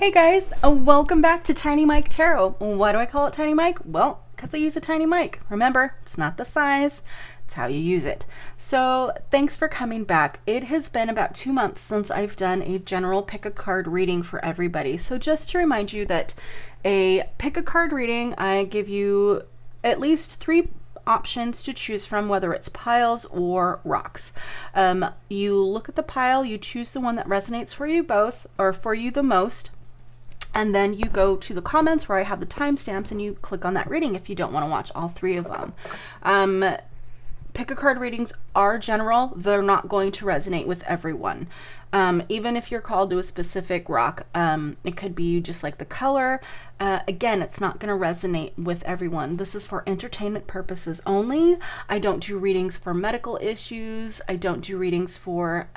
Hey guys, welcome back to Tiny Mic Tarot. Why do I call it Tiny Mic? Well, because I use a tiny mic. Remember, it's not the size, it's how you use it. So thanks for coming back. It has been about 2 months since I've done a general pick a card reading for everybody. So just to remind you that a pick a card reading, I give you at least 3 options to choose from, whether it's piles or rocks. You look at the pile, you choose the one that resonates for you both, or for you the most. And then you go to the comments where I have the timestamps and you click on that reading if you don't want to watch all 3 of them. Pick a card readings are general. They're not going to resonate with everyone. Even if you're called to a specific rock, it could be you just like the color. Again, it's not going to resonate with everyone. This is for entertainment purposes only. I don't do readings for medical issues. I don't do readings for,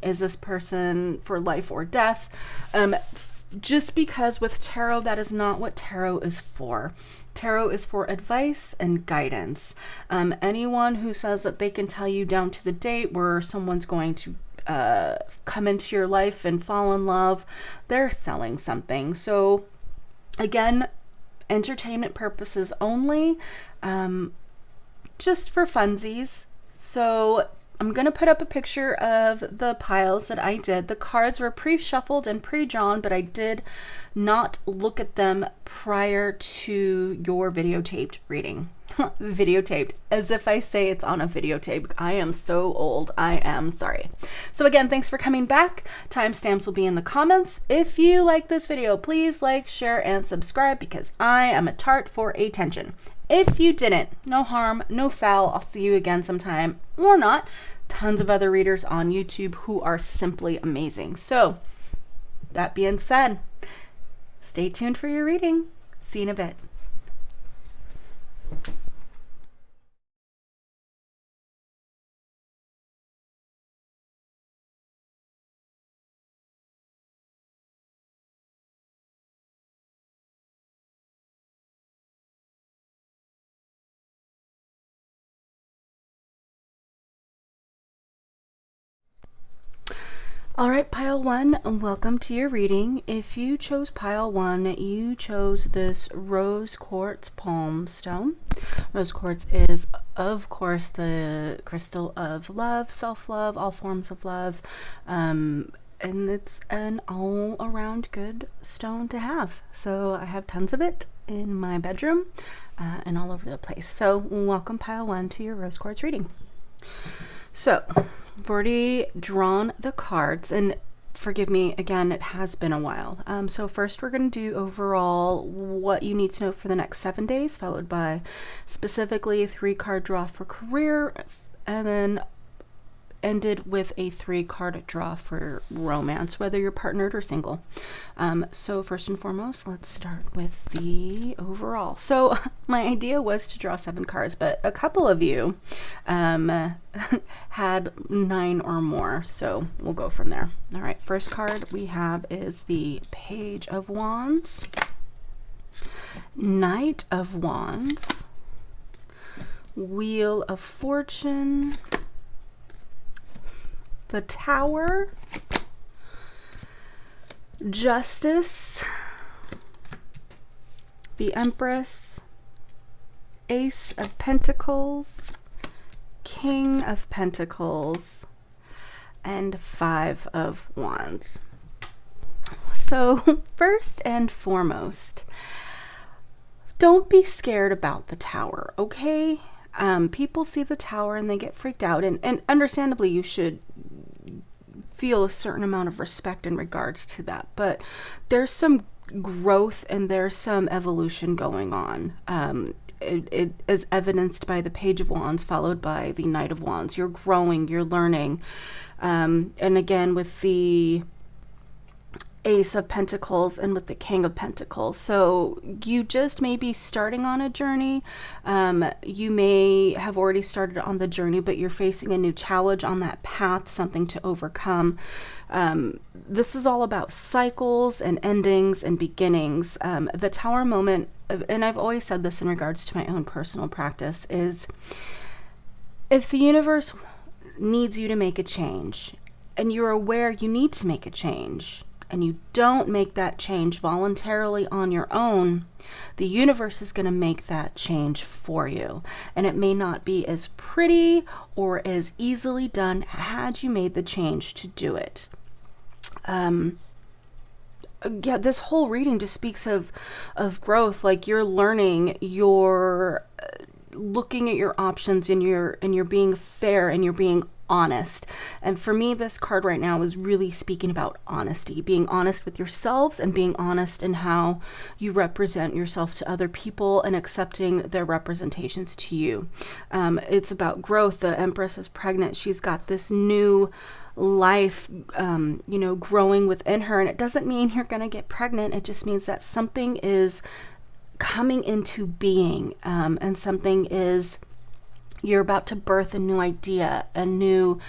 is this person for life or death? Just because with tarot, that is not what tarot is for. Tarot is for advice and guidance. Anyone who says that they can tell you down to the date where someone's going to come into your life and fall in love, they're selling something. So again, entertainment purposes only, just for funsies. So I'm going to put up a picture of the piles that I did. The cards were pre-shuffled and pre-drawn, but I did not look at them prior to your videotaped reading. Videotaped, as if I say it's on a videotape. I am so old. I am sorry. So again, thanks for coming back. Timestamps will be in the comments. If you like this video, please like, share, and subscribe because I am a tart for attention. If you didn't, no harm, no foul. I'll see you again sometime or not. Tons of other readers on YouTube who are simply amazing. So that being said, stay tuned for your reading. See you in a bit. All right, pile 1, welcome to your reading. If you chose pile 1, you chose this rose quartz palm stone. Rose quartz is, of course, the crystal of love, self-love, all forms of love, and it's an all-around good stone to have. So I have tons of it in my bedroom and all over the place. So welcome, pile 1, to your rose quartz reading. So I've already drawn the cards, and forgive me, again, it has been a while. So first we're going to do overall what you need to know for the next 7 days, followed by specifically a 3-card draw for career, and then ended with a 3-card draw for romance, whether you're partnered or single. So first and foremost, let's start with the overall. So my idea was to draw 7 cards, but a couple of you had 9 or more, so we'll go from there. All right, first card we have is the Page of Wands, Knight of Wands, Wheel of Fortune, the Tower, Justice, the Empress, Ace of Pentacles, King of Pentacles, and 5 of Wands. So first and foremost, don't be scared about the Tower, okay? People see the Tower and they get freaked out, and understandably you should feel a certain amount of respect in regards to that, but there's some growth and there's some evolution going on. It is evidenced by the Page of Wands followed by the Knight of Wands. You're growing, you're learning, and again with the Ace of Pentacles and with the King of Pentacles. So you just may be starting on a journey. You may have already started on the journey, but you're facing a new challenge on that path, something to overcome. This is all about cycles and endings and beginnings. The Tower moment, and I've always said this in regards to my own personal practice, is if the universe needs you to make a change and you're aware you need to make a change, and you don't make that change voluntarily on your own, the universe is going to make that change for you. And it may not be as pretty or as easily done had you made the change to do it. This whole reading just speaks of growth. Like, you're learning, you're looking at your options, and you're being fair, and you're being honest. And for me, this card right now is really speaking about honesty, being honest with yourselves and being honest in how you represent yourself to other people and accepting their representations to you. It's about growth. The Empress is pregnant. She's got this new life, growing within her. And it doesn't mean you're going to get pregnant. It just means that something is coming into being, and something is, you're about to birth a new idea, a new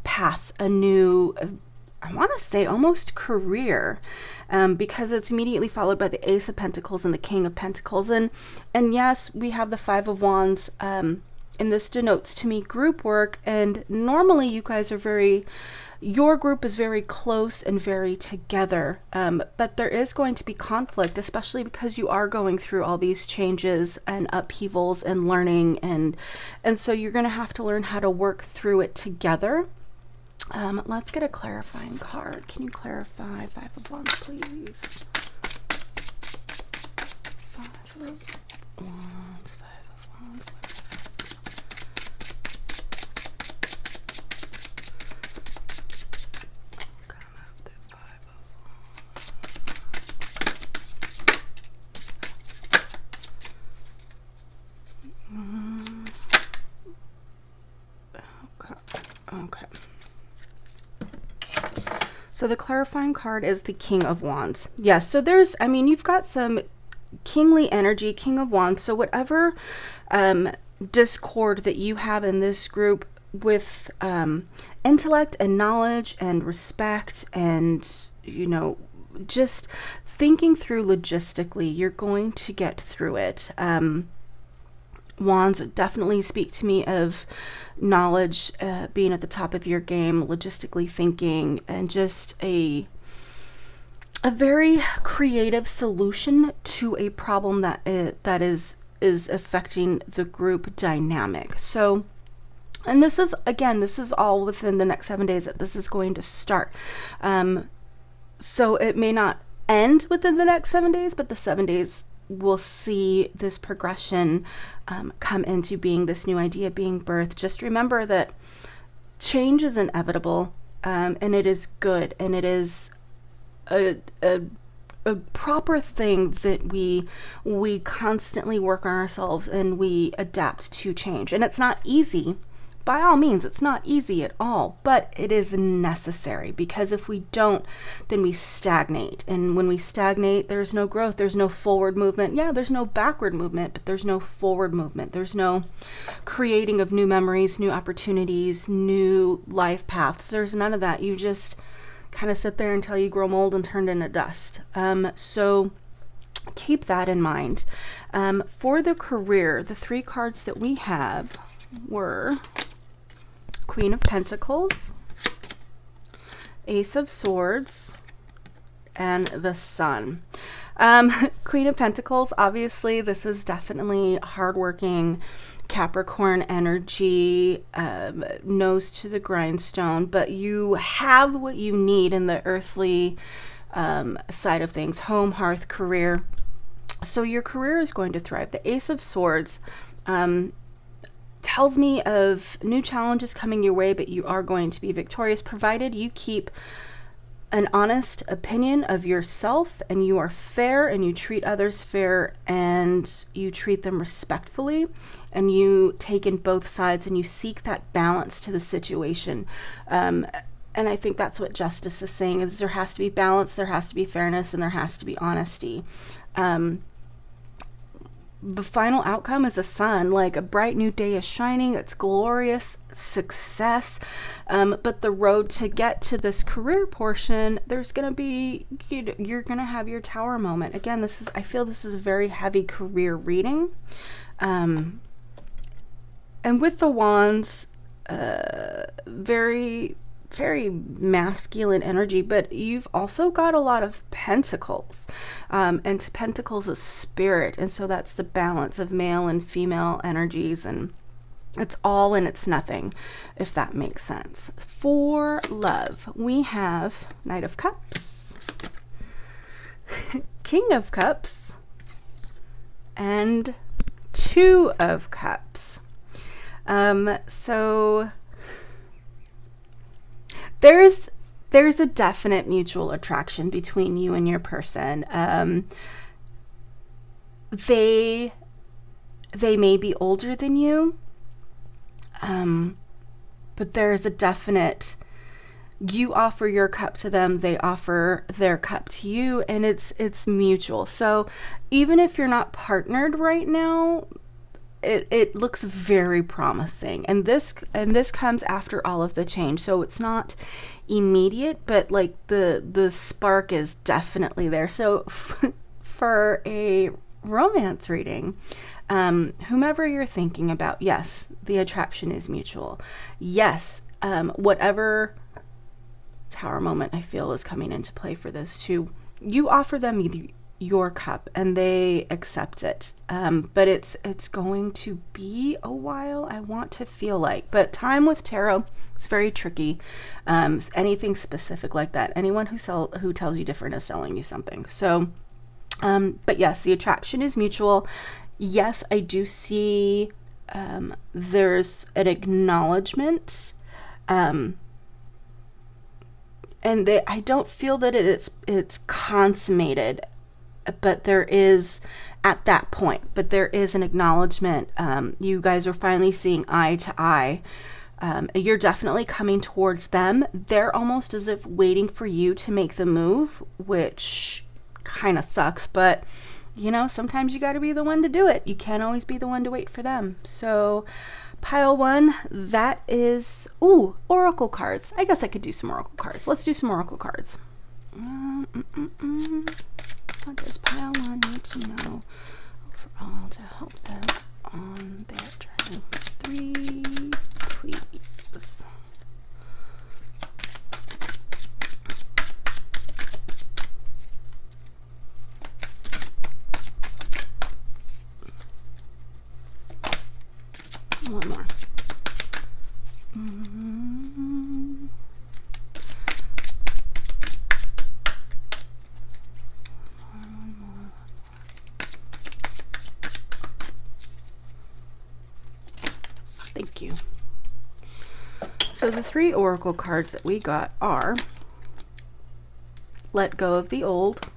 path, a new, I want to say almost career, because it's immediately followed by the Ace of Pentacles and the King of Pentacles. And yes, we have the Five of Wands, and this denotes to me group work. And normally you guys are your group is very close and very together, but there is going to be conflict, especially because you are going through all these changes and upheavals and learning, and so you're going to have to learn how to work through it together. Let's get a clarifying card. Can you clarify Five of Wands, please? Five of Wands, Five of Wands. Okay. So the clarifying card is the King of Wands. Yes, so you've got some kingly energy, King of Wands. So whatever discord that you have in this group with intellect and knowledge and respect and, just thinking through logistically, you're going to get through it. Wands definitely speak to me of knowledge, being at the top of your game, logistically thinking, and just a very creative solution to a problem that is affecting the group dynamic. So, and this is all within the next 7 days that this is going to start. So it may not end within the next 7 days, but the 7 days we'll see this progression come into being, this new idea being birthed. Just remember that change is inevitable, and it is good, and it is a proper thing that we constantly work on ourselves and we adapt to change. And it's not easy. By all means, it's not easy at all, but it is necessary, because if we don't, then we stagnate. And when we stagnate, there's no growth, there's no forward movement. Yeah, there's no backward movement, but there's no forward movement. There's no creating of new memories, new opportunities, new life paths. There's none of that. You just kind of sit there until you grow mold and turn into dust. So keep that in mind. For the career, the three cards that we have were Queen of Pentacles, Ace of Swords, and the Sun. Queen of Pentacles, obviously this is definitely hardworking Capricorn energy, nose to the grindstone, but you have what you need in the earthly side of things: home, hearth, career. So your career is going to thrive. The Ace of Swords tells me of new challenges coming your way, but you are going to be victorious, provided you keep an honest opinion of yourself, and you are fair, and you treat others fair, and you treat them respectfully, and you take in both sides, and you seek that balance to the situation. And I think that's what justice is saying, is there has to be balance, there has to be fairness, and there has to be honesty. The final outcome is a sun, like a bright new day is shining. It's glorious success. But the road to get to this career portion, there's going to be, you're going to have your tower moment. Again, I feel this is a very heavy career reading. And with the wands, very very masculine energy, but you've also got a lot of pentacles, and pentacles is spirit, and so that's the balance of male and female energies, and it's all and it's nothing, if that makes sense. For love, we have Knight of Cups, King of Cups, and Two of Cups. So there's a definite mutual attraction between you and your person. They may be older than you, but there's a definite, you offer your cup to them, they offer their cup to you, and it's mutual. So even if you're not partnered right now, it looks very promising, and this comes after all of the change, so it's not immediate, but like the spark is definitely there. So for a romance reading, whomever you're thinking about, yes, the attraction is mutual. Yes, whatever Tower moment I feel is coming into play for this too, you offer them your cup and they accept it, but it's going to be a while, I want to feel like. But time with tarot, it's very tricky. Anything specific like that, anyone who tells you different is selling you something. So but yes, the attraction is mutual. Yes, I do see there's an acknowledgement, and I don't feel that it's consummated, but there is at that point, but there is an acknowledgement. You guys are finally seeing eye to eye. You're definitely coming towards them. They're almost as if waiting for you to make the move, which kind of sucks, but you know, sometimes you got to be the one to do it. You can't always be the one to wait for them. So pile one, that is, oracle cards. I guess I could do some oracle cards. Let's do some oracle cards. What does pile one need to know overall to help them on their journey? 3, please. One more. One more. Thank you. So the 3 oracle cards that we got are Let Go of the Old,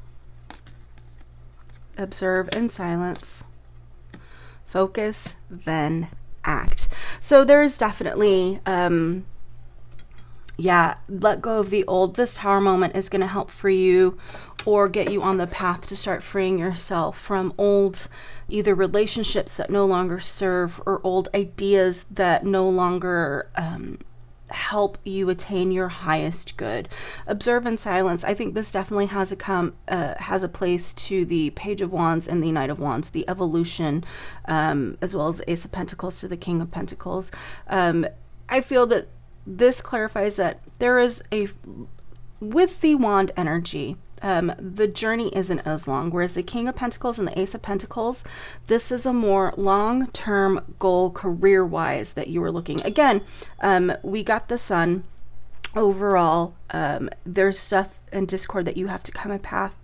Observe in Silence, Focus, then Act. So there's definitely let go of the old. This Tower moment is going to help free you or get you on the path to start freeing yourself from old either relationships that no longer serve or old ideas that no longer help you attain your highest good. Observe in Silence. I think this definitely has a place to the Page of Wands and the Knight of Wands, the evolution, as well as Ace of Pentacles to the King of Pentacles. I feel that this clarifies that there is with the wand energy, the journey isn't as long, whereas the King of Pentacles and the Ace of Pentacles, this is a more long-term goal career-wise that you were looking. Again, we got the Sun. Overall, there's stuff in discord that you have to come past.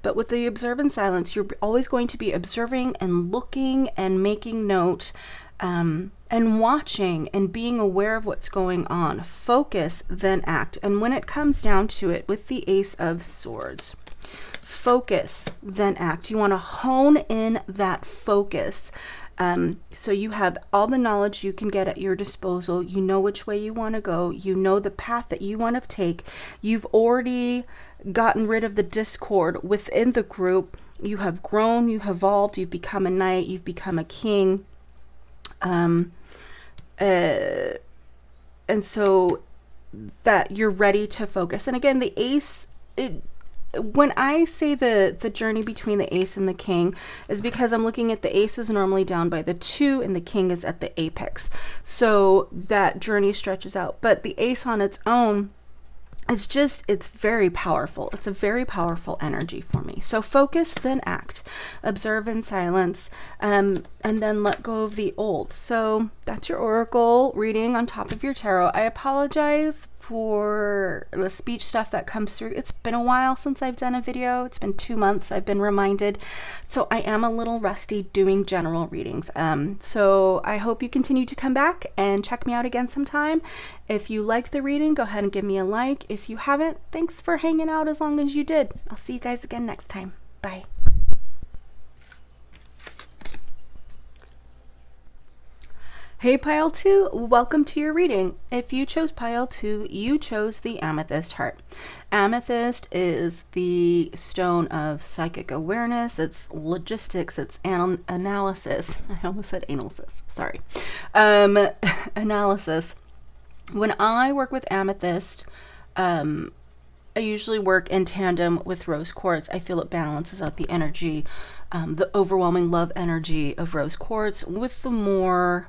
But with the Observe in Silence, you're always going to be observing and looking and making note, and watching and being aware of what's going on. Focus, then act. And when it comes down to it, with the Ace of Swords, focus, then act. You want to hone in that focus. So you have all the knowledge you can get at your disposal. You know which way you want to go. You know the path that you want to take. You've already gotten rid of the discord within the group. You have grown, you have evolved, you've become a knight, you've become a king. And so that you're ready to focus. And again, the ace, when I say the journey between the ace and the king is because I'm looking at the ace is normally down by the 2 and the king is at the apex. So that journey stretches out. But the ace on its own, it's very powerful. It's a very powerful energy for me. So focus, then act. Observe in silence, and then let go of the old. So that's your oracle reading on top of your tarot. I apologize for the speech stuff that comes through. It's been a while since I've done a video. It's been 2 months, I've been reminded. So I am a little rusty doing general readings. So I hope you continue to come back and check me out again sometime. If you liked the reading, go ahead and give me a like. If you haven't, thanks for hanging out as long as you did. I'll see you guys again next time. Bye. Hey Pile 2, welcome to your reading. If you chose Pile 2, you chose the Amethyst Heart. Amethyst is the stone of psychic awareness, it's logistics, it's analysis. I almost said analysis, sorry. Analysis. When I work with amethyst, I usually work in tandem with rose quartz. I feel it balances out the energy, the overwhelming love energy of rose quartz with the more,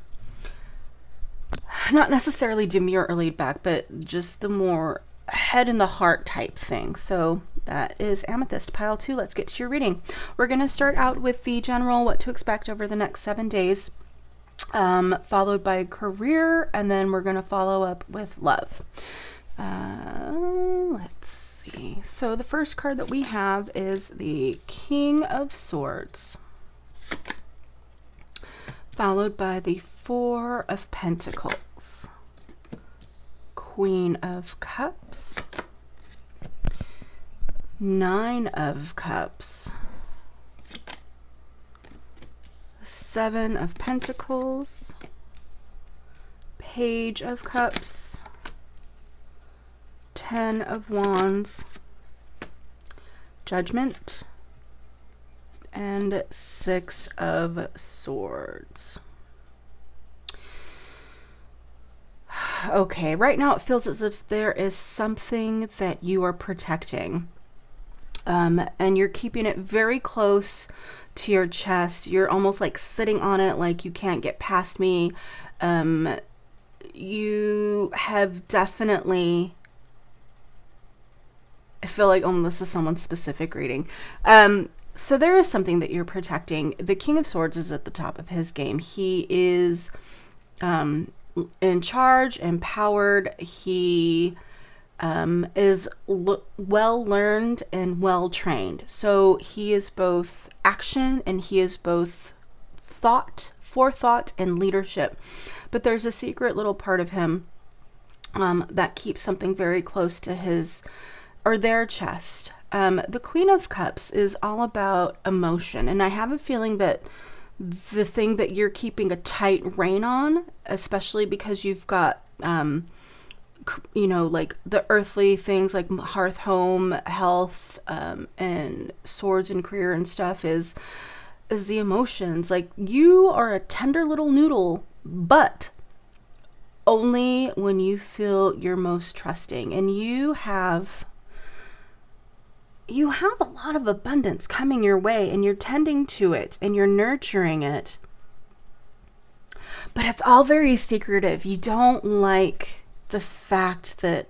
not necessarily demure or laid back, but just the more head in the heart type thing. So that is Amethyst. Pile 2, let's get to your reading. We're going to start out with the general, what to expect over the next 7 days. Followed by career, and then we're going to follow up with love. Let's see. So the first card that we have is the King of Swords, followed by the 4 of Pentacles, Queen of Cups, 9 of Cups, 7 of Pentacles, Page of Cups, 10 of Wands, Judgment, and 6 of Swords. Okay, right now it feels as if there is something that you are protecting, and you're keeping it very close to your chest. You're almost like sitting on it, like you can't get past me. You have definitely, I feel like, oh, this is someone's specific reading. So there is something that you're protecting. The King of Swords is at the top of his game. He is in charge, empowered. He is well learned and well trained. So he is both action and he is both forethought and leadership. But there's a secret little part of him that keeps something very close to his or their chest. The Queen of Cups is all about emotion, and I have a feeling that the thing that you're keeping a tight rein on, especially because you've got like the earthly things like hearth, home, health, and swords and career and stuff, is the emotions. Like, you are a tender little noodle, but only when you feel you're most trusting, and you have a lot of abundance coming your way, and you're tending to it and you're nurturing it, but it's all very secretive. You don't like the fact that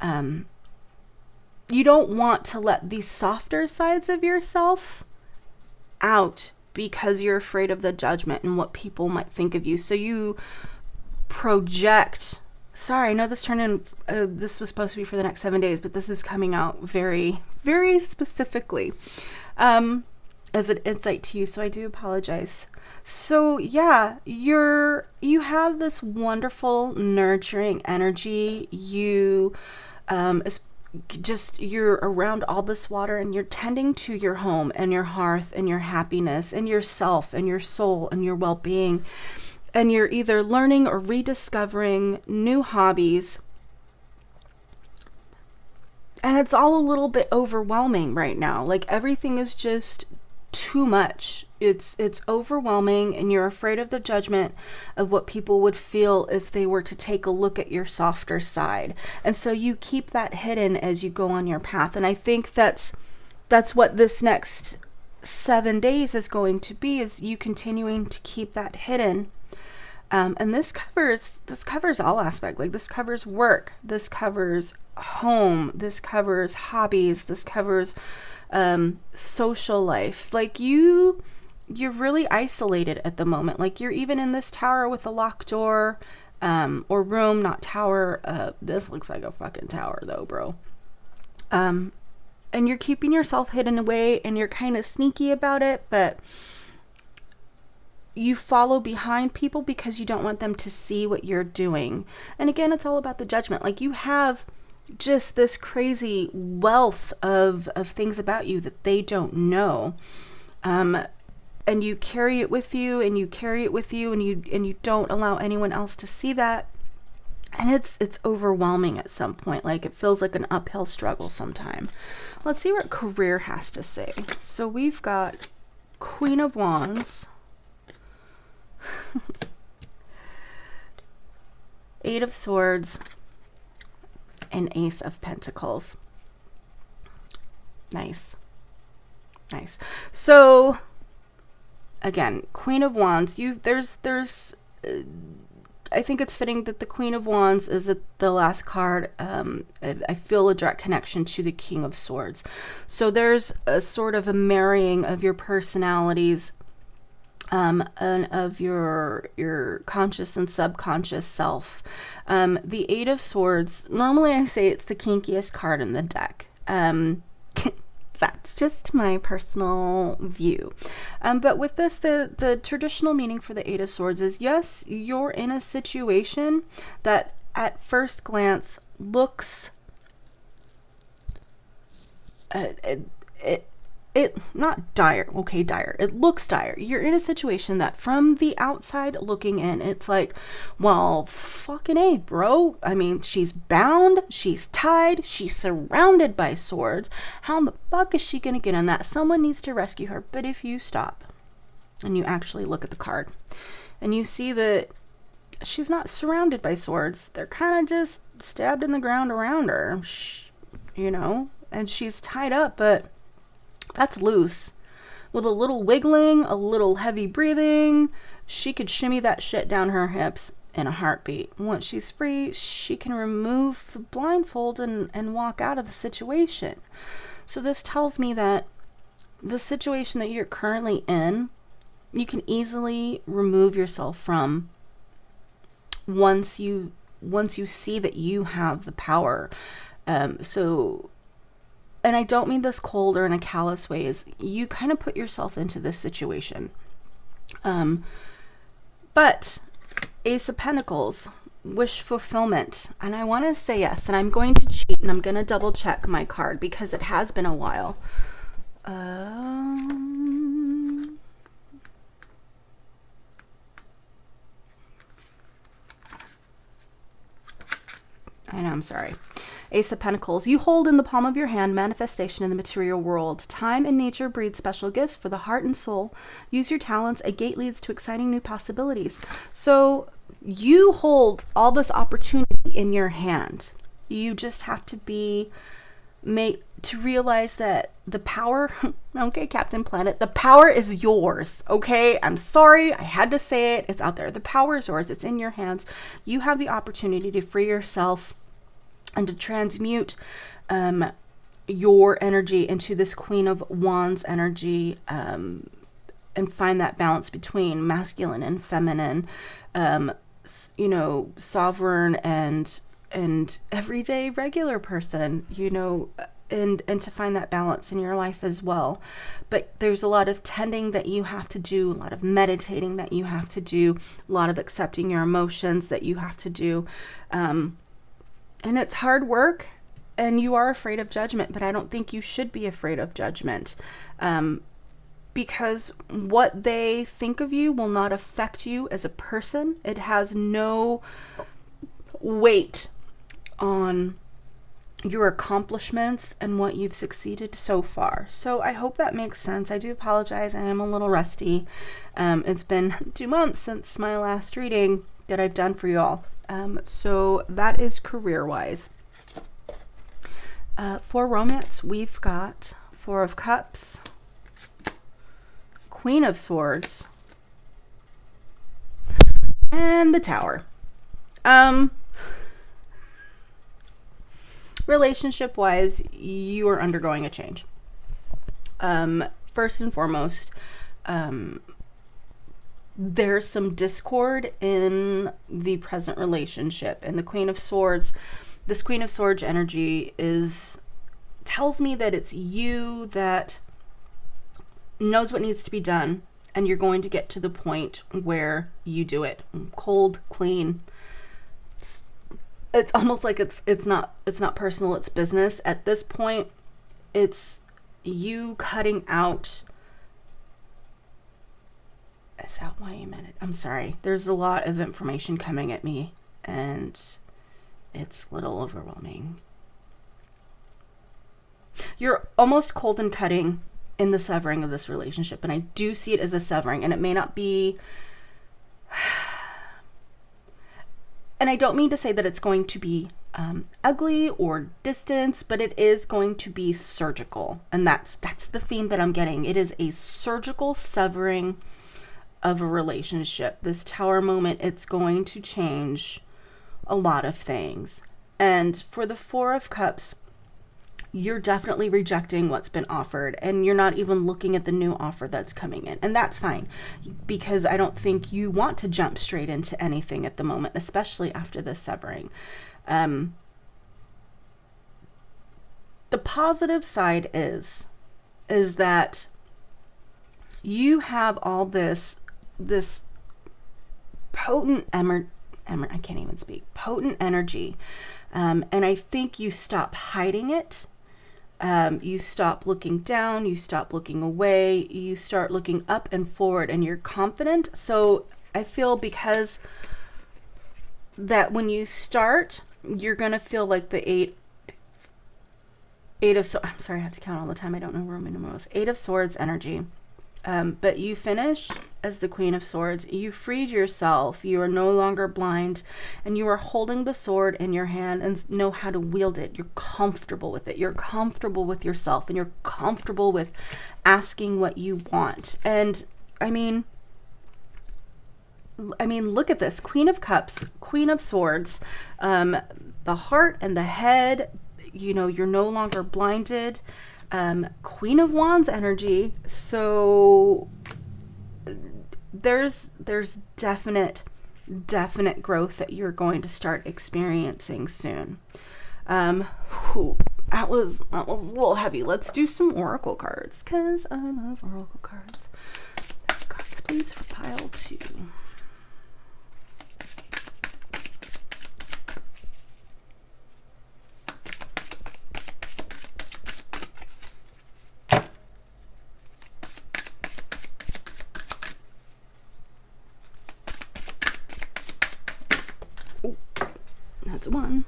you don't want to let these softer sides of yourself out because you're afraid of the judgment and what people might think of you. So you project. Sorry, I know this this was supposed to be for the next 7 days, but this is coming out very, very specifically as an insight to you. So I do apologize. So yeah, you have this wonderful nurturing energy. You're around all this water, and you're tending to your home and your hearth and your happiness and yourself and your soul and your well-being. And you're either learning or rediscovering new hobbies. And it's all a little bit overwhelming right now. Like, everything is just too much. It's overwhelming, and you're afraid of the judgment of what people would feel if they were to take a look at your softer side. And so you keep that hidden as you go on your path. And I think that's what this next 7 days is going to be, is you continuing to keep that hidden. And this covers all aspects. Like, this covers work, this covers home, this covers hobbies, this covers social life. Like, you're really isolated at the moment. Like, you're even in this tower with a locked door, or room, not tower. This looks like a fucking tower though, bro. And you're keeping yourself hidden away, and you're kind of sneaky about it, but you follow behind people because you don't want them to see what you're doing. And again, it's all about the judgment. Like, you have just this crazy wealth of things about you that they don't know. And you carry it with you, and you carry it with you, and you don't allow anyone else to see that. And it's overwhelming at some point. Like, it feels like an uphill struggle sometime. Let's see what career has to say. So we've got Queen of Wands, Eight of Swords, and Ace of Pentacles. Nice. So again, Queen of Wands, I think it's fitting that the Queen of Wands is the last card. I feel a direct connection to the King of Swords. So there's a sort of a marrying of your personalities, and of your conscious and subconscious self. The Eight of Swords, normally I say it's the kinkiest card in the deck. That's just my personal view. But with this, the traditional meaning for the Eight of Swords is, yes, you're in a situation that at first glance looks not dire. Okay, dire. It looks dire. You're in a situation that from the outside looking in, it's like, well, fucking A, bro. I mean, she's bound, she's tied, she's surrounded by swords. How in the fuck is she gonna get in that? Someone needs to rescue her. But if you stop and you actually look at the card and you see that she's not surrounded by swords, they're kind of just stabbed in the ground around her, and she's tied up, but that's loose. With a little wiggling, a little heavy breathing, she could shimmy that shit down her hips in a heartbeat. Once she's free, she can remove the blindfold and walk out of the situation. So this tells me that the situation that you're currently in, you can easily remove yourself from once you see that you have the power. And I don't mean this cold or in a callous way, is you kind of put yourself into this situation. But Ace of Pentacles, wish fulfillment. And I want to say yes, and I'm going to cheat, and I'm going to double check my card because it has been a while. I know, I'm sorry. Ace of Pentacles. You hold in the palm of your hand manifestation in the material world. Time and nature breed special gifts for the heart and soul. Use your talents. A gate leads to exciting new possibilities. So you hold all this opportunity in your hand. You just have to realize that the power, okay, Captain Planet, the power is yours, okay? I'm sorry, I had to say it. It's out there. The power is yours. It's in your hands. You have the opportunity to free yourself and to transmute your energy into this Queen of Wands energy, and find that balance between masculine and feminine, sovereign and everyday regular person, and to find that balance in your life as well. But there's a lot of tending that you have to do, a lot of meditating that you have to do, a lot of accepting your emotions that you have to do. And it's hard work, and you are afraid of judgment, but I don't think you should be afraid of judgment, because what they think of you will not affect you as a person. It has no weight on your accomplishments and what you've succeeded so far. So I hope that makes sense. I do apologize. I am a little rusty. It's been 2 months since my last reading that I've done for you all. So that is career-wise. For romance, we've got Four of Cups, Queen of Swords, and the Tower. Relationship wise, you are undergoing a change. First and foremost, there's some discord in the present relationship, and the Queen of Swords, this Queen of Swords energy tells me that it's you that knows what needs to be done, and you're going to get to the point where you do it cold, clean. It's almost like it's not personal, it's business. At this point, it's you cutting out. Is that why you meant it? I'm sorry. There's a lot of information coming at me, and it's a little overwhelming. You're almost cold and cutting in the severing of this relationship, and I do see it as a severing, and it may not be... And I don't mean to say that it's going to be ugly or distant, but it is going to be surgical. And that's the theme that I'm getting. It is a surgical severing of a relationship. This Tower moment, it's going to change a lot of things. And for the Four of Cups, you're definitely rejecting what's been offered, and you're not even looking at the new offer that's coming in. And that's fine, because I don't think you want to jump straight into anything at the moment, especially after this severing. The positive side is that you have all this potent I can't even speak, potent energy. And I think you stop hiding it. You stop looking down, you stop looking away, you start looking up and forward, and you're confident. So I feel because that when you start, you're going to feel like the eight of swords. I'm sorry, I have to count all the time. I don't know Roman numerals. 8 of Swords energy. But you finish as the Queen of Swords. You freed yourself. You are no longer blind, and you are holding the sword in your hand and know how to wield it. You're comfortable with it. You're comfortable with yourself, and you're comfortable with asking what you want. And I mean, look at this. Queen of Cups, Queen of Swords, the heart and the head, you're no longer blinded. Queen of Wands energy. So there's definite growth that you're going to start experiencing soon. That was a little heavy. Let's do some oracle cards, because I love oracle cards. Cards, please, for pile 2. That's 1.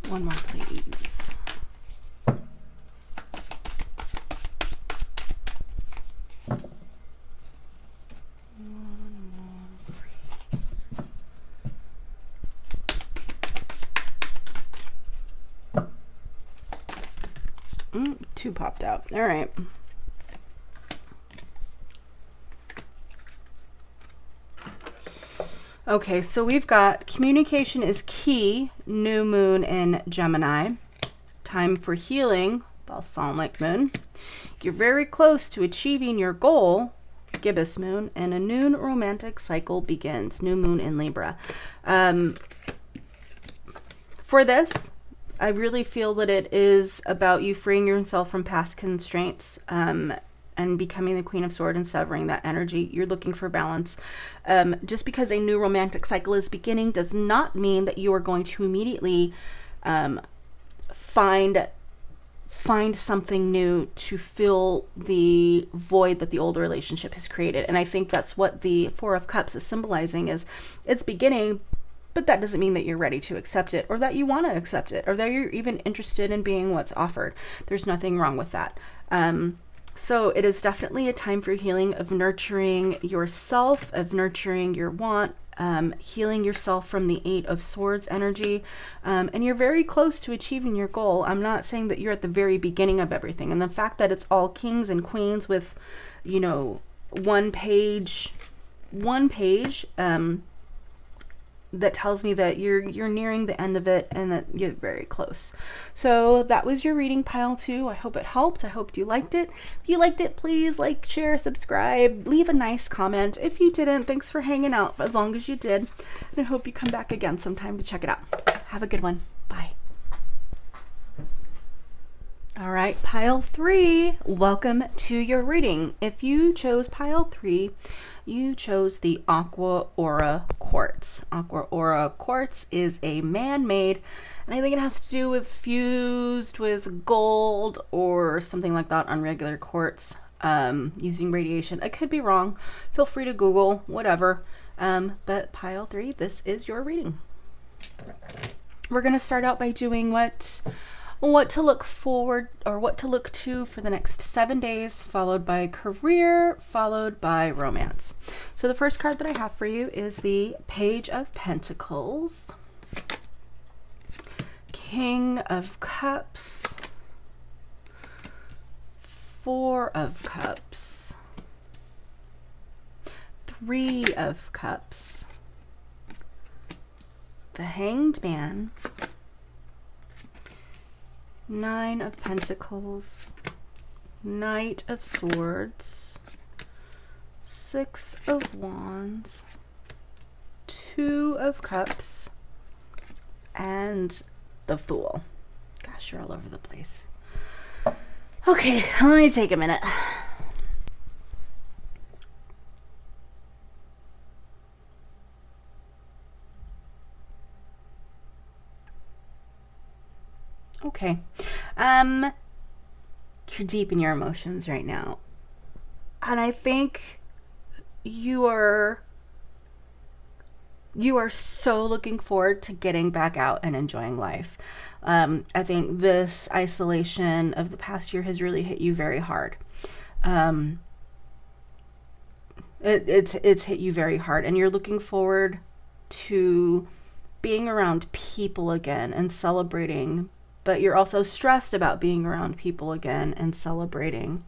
One more, please. One more, please. 2 popped out. All right. Okay, so we've got communication is key, new moon in Gemini. Time for healing, balsamic moon. You're very close to achieving your goal, gibbous moon, and a new romantic cycle begins, new moon in Libra. For this, I really feel that it is about you freeing yourself from past constraints, and becoming the Queen of Swords and severing that energy. You're looking for balance. Just because a new romantic cycle is beginning does not mean that you are going to immediately find something new to fill the void that the old relationship has created. And I think that's what the Four of Cups is symbolizing, is it's beginning, but that doesn't mean that you're ready to accept it, or that you want to accept it, or that you're even interested in being what's offered. There's nothing wrong with that. So it is definitely a time for healing, of nurturing yourself, of nurturing your want, healing yourself from the Eight of Swords energy. And you're very close to achieving your goal. I'm not saying that you're at the very beginning of everything. And the fact that it's all kings and queens with, one page, that tells me that you're nearing the end of it and that you're very close. So that was your reading, pile 2. I hope it helped. I hope you liked it. If you liked it, please like, share, subscribe, leave a nice comment. If you didn't, thanks for hanging out as long as you did. And I hope you come back again sometime to check it out. Have a good one. Bye. All right, pile 3, welcome to your reading. If you chose pile 3, you chose the Aqua Aura Quartz. Aqua Aura Quartz is a man-made, and I think it has to do with fused with gold or something like that on regular quartz, using radiation. I could be wrong. Feel free to Google, whatever. But pile 3, this is your reading. We're going to start out by doing what to look forward, or what to look to for the next 7 days, followed by career, followed by romance. So the first card that I have for you is the Page of Pentacles, King of Cups, Four of Cups, Three of Cups, the Hanged Man, Nine of Pentacles, Knight of Swords, Six of Wands, Two of Cups, and the Fool. Gosh, you're all over the place. Okay, let me take a minute. Okay. You're deep in your emotions right now. And I think you are so looking forward to getting back out and enjoying life. I think this isolation of the past year has really hit you very hard. It's hit you very hard, and you're looking forward to being around people again and celebrating, but you're also stressed about being around people again and celebrating.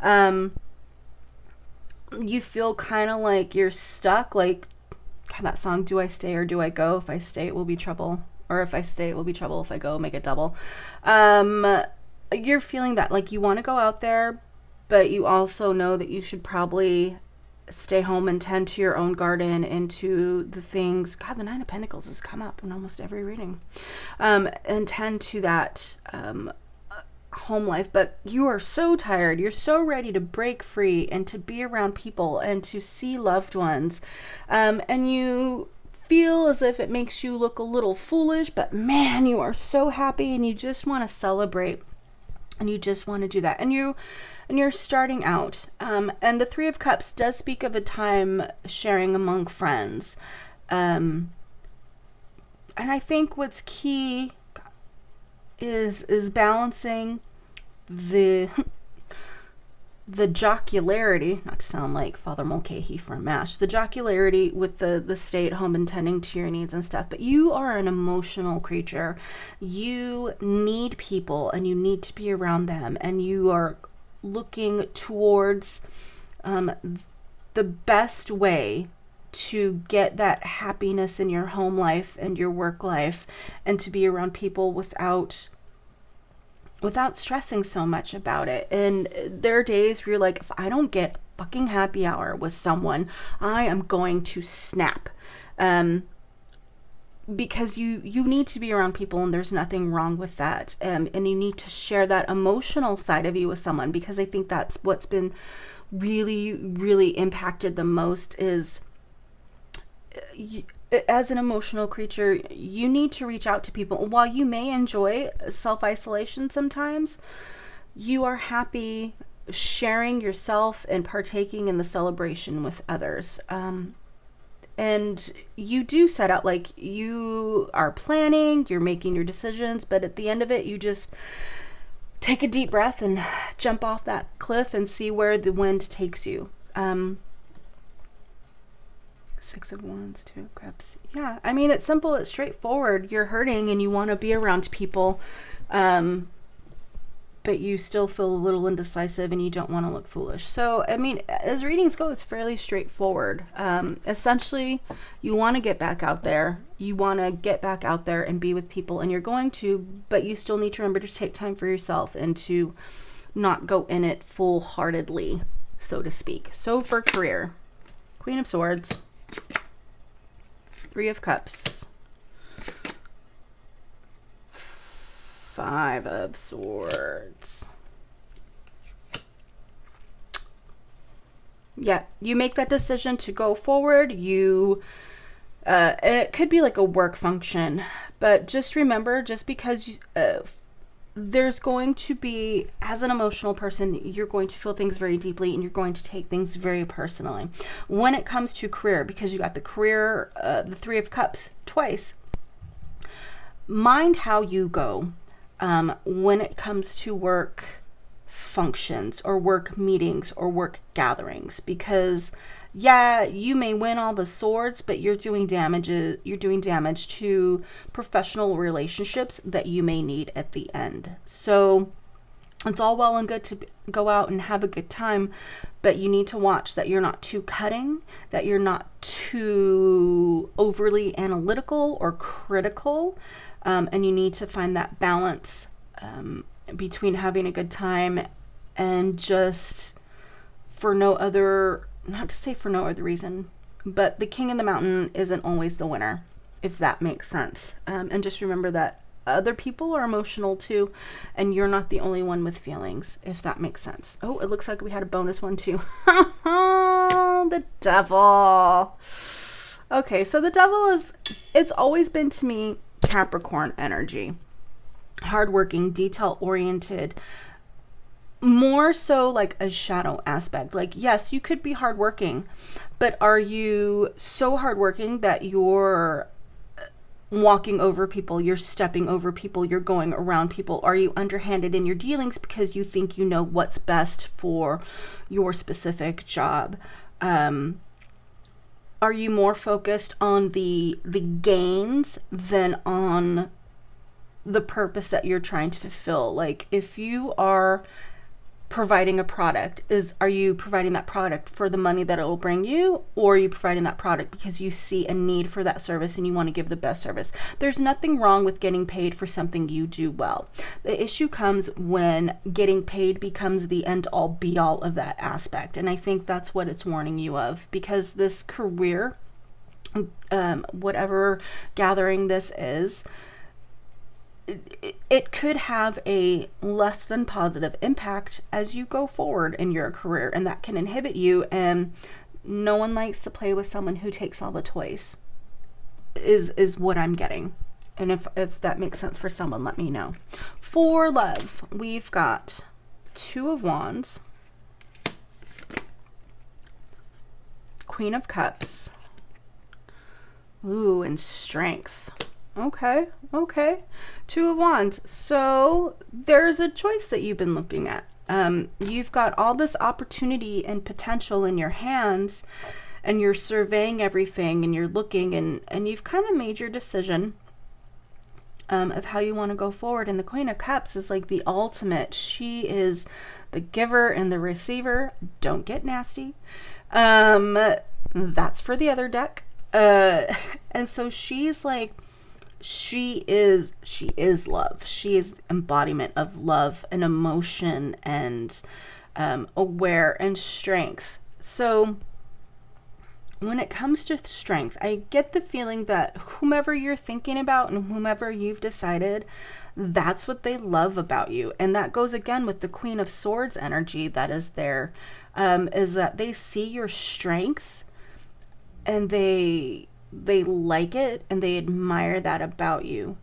You feel kind of like you're stuck, like that song, Do I Stay or Do I Go? If I stay, it will be trouble. Or if I stay, it will be trouble. If I go, make it double. You're feeling that, like, you want to go out there, but you also know that you should probably stay home and tend to your own garden and to the things. God, the Nine of Pentacles has come up in almost every reading. And tend to that home life. But you are so tired. You're so ready to break free and to be around people and to see loved ones. And you feel as if it makes you look a little foolish, but man, you are so happy and you just want to celebrate and you just want to do that. And you're starting out. And the Three of Cups does speak of a time sharing among friends. And I think what's key is balancing the jocularity, not to sound like Father Mulcahy from MASH, the jocularity with the stay at home and tending to your needs and stuff. But you are an emotional creature. You need people and you need to be around them, and you are looking towards the best way to get that happiness in your home life and your work life, and to be around people without stressing so much about it. And there are days where you're like, if I don't get a fucking happy hour with someone, I am going to snap. because you need to be around people, and there's nothing wrong with that. And you need to share that emotional side of you with someone, because I think that's what's been really, really impacted the most is as an emotional creature, you need to reach out to people. While you may enjoy self-isolation sometimes, you are happy sharing yourself and partaking in the celebration with others. And you do set out, like, you are planning, you're making your decisions, but at the end of it, you just take a deep breath and jump off that cliff and see where the wind takes you. 6 of Wands, 2 of Cups. Yeah, I mean, it's simple, it's straightforward. You're hurting and you want to be around people, but you still feel a little indecisive and you don't want to look foolish. So, I mean, as readings go, it's fairly straightforward. Essentially, you want to get back out there. You want to get back out there and be with people, and you're going to, but you still need to remember to take time for yourself and to not go in it full-heartedly, so to speak. So for career, Queen of Swords, 3 of Cups, 5 of Swords. Yeah, you make that decision to go forward. You, and it could be like a work function, but just remember, just because there's going to be, as an emotional person, you're going to feel things very deeply and you're going to take things very personally. When it comes to career, because you got the career, the 3 of Cups twice, mind how you go. When it comes to work functions or work meetings or work gatherings, because yeah, you may win all the swords, but you're doing damage to professional relationships that you may need at the end. So it's all well and good to go out and have a good time, but you need to watch that you're not too cutting, that you're not too overly analytical or critical. And you need to find that balance between having a good time and just not to say for no other reason, but the king of the mountain isn't always the winner, if that makes sense. And just remember that other people are emotional too, and you're not the only one with feelings, if that makes sense. Oh, it looks like we had a bonus one too. The devil. Okay, so the devil it's always been to me Capricorn energy, hardworking, detail-oriented, more so like a shadow aspect. Like, yes, you could be hardworking, but are you so hardworking that you're walking over people, you're stepping over people, you're going around people? Are you underhanded in your dealings because you think you know what's best for your specific job? Are you more focused on the gains than on the purpose that you're trying to fulfill? Like, if you are providing a product, are you providing that product for the money that it will bring you, or are you providing that product because you see a need for that service and you want to give the best service? There's nothing wrong with getting paid for something you do well. The issue comes when getting paid becomes the end all be all of that aspect, and I think that's what it's warning you of, because this career, whatever gathering this is, it could have a less than positive impact as you go forward in your career, and that can inhibit you. And no one likes to play with someone who takes all the toys, is what I'm getting. And if that makes sense for someone, let me know. For love, we've got 2 of Wands, Queen of Cups, ooh, and Strength. Okay. 2 of Wands. So there's a choice that you've been looking at. You've got all this opportunity and potential in your hands, and you're surveying everything, and you're looking, and you've kind of made your decision of how you want to go forward. And the Queen of Cups is like the ultimate. She is the giver and the receiver. Don't get nasty. That's for the other deck. And so she's like, she is love. She is embodiment of love and emotion and aware and strength. So when it comes to strength, I get the feeling that whomever you're thinking about and whomever you've decided, that's what they love about you. And that goes again with the Queen of Swords energy that is there, is that they see your strength and they like it and they admire that about you.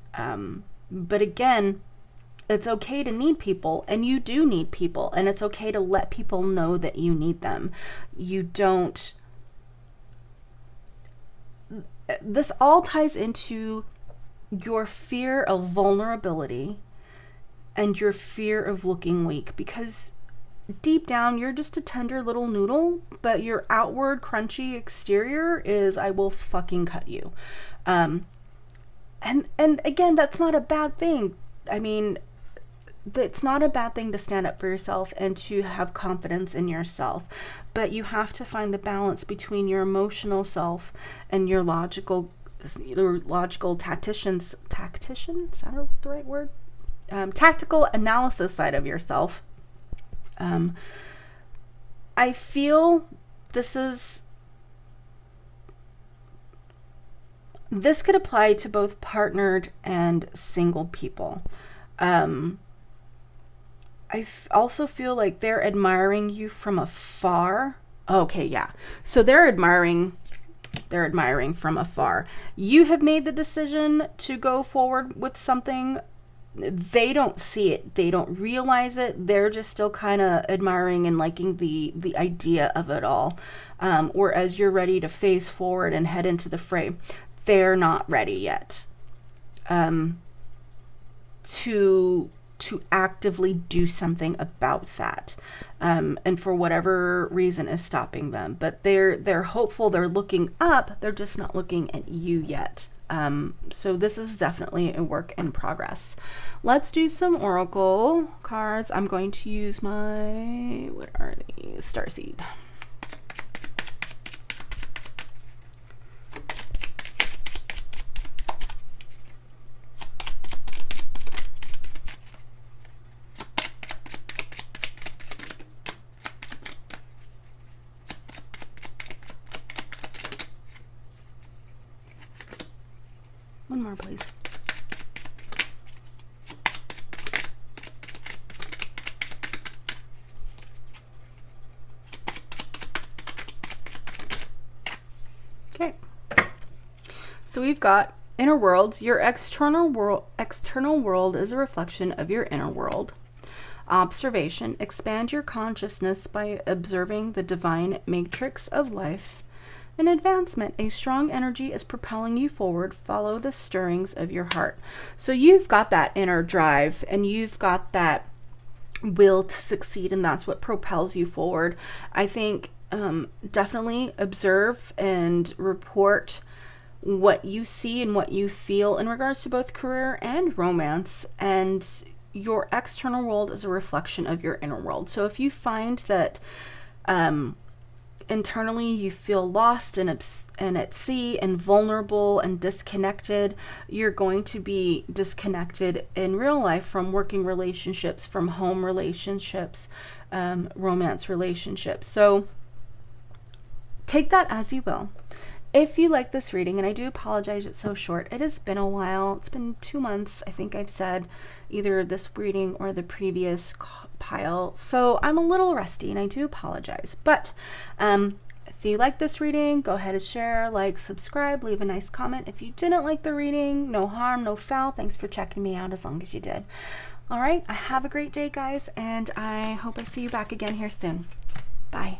But again, it's okay to need people, and you do need people, and it's okay to let people know that you need them. You don't. This all ties into your fear of vulnerability and your fear of looking weak, because deep down you're just a tender little noodle, but your outward crunchy exterior is I will fucking cut you. And again, that's not a bad thing. I mean, it's not a bad thing to stand up for yourself and to have confidence in yourself, but you have to find the balance between your emotional self and your logical tactician, is that the right word? Tactical analysis side of yourself. I feel this could apply to both partnered and single people. I also feel like they're admiring you from afar. Okay, yeah. So they're admiring from afar. You have made the decision to go forward with something. They don't see it. They don't realize it. They're just still kind of admiring and liking the idea of it all. Or as you're ready to face forward and head into the fray, they're not ready yet to actively do something about that, and for whatever reason is stopping them. But they're hopeful. They're looking up. They're just not looking at you yet. So this is definitely a work in progress. Let's do some oracle cards. I'm going to use my, what are these? Starseed. One more, please. Okay. So we've got inner worlds. Your external world is a reflection of your inner world. Observation. Expand your consciousness by observing the divine matrix of life. An advancement. A strong energy is propelling you forward. Follow the stirrings of your heart. So you've got that inner drive and you've got that will to succeed, and that's what propels you forward. I think definitely observe and report what you see and what you feel in regards to both career and romance, and your external world is a reflection of your inner world. So if you find that internally you feel lost and at sea and vulnerable and disconnected, you're going to be disconnected in real life from working relationships, from home relationships, romance relationships. So take that as you will. If you like this reading, and I do apologize it's so short, it has been a while. It's been 2 months, I think I've said, either this reading or the previous pile. So I'm a little rusty and I do apologize. But if you like this reading, go ahead and share, like, subscribe, leave a nice comment. If you didn't like the reading, no harm, no foul. Thanks for checking me out as long as you did. All right, have a great day, guys, and I hope I see you back again here soon. Bye.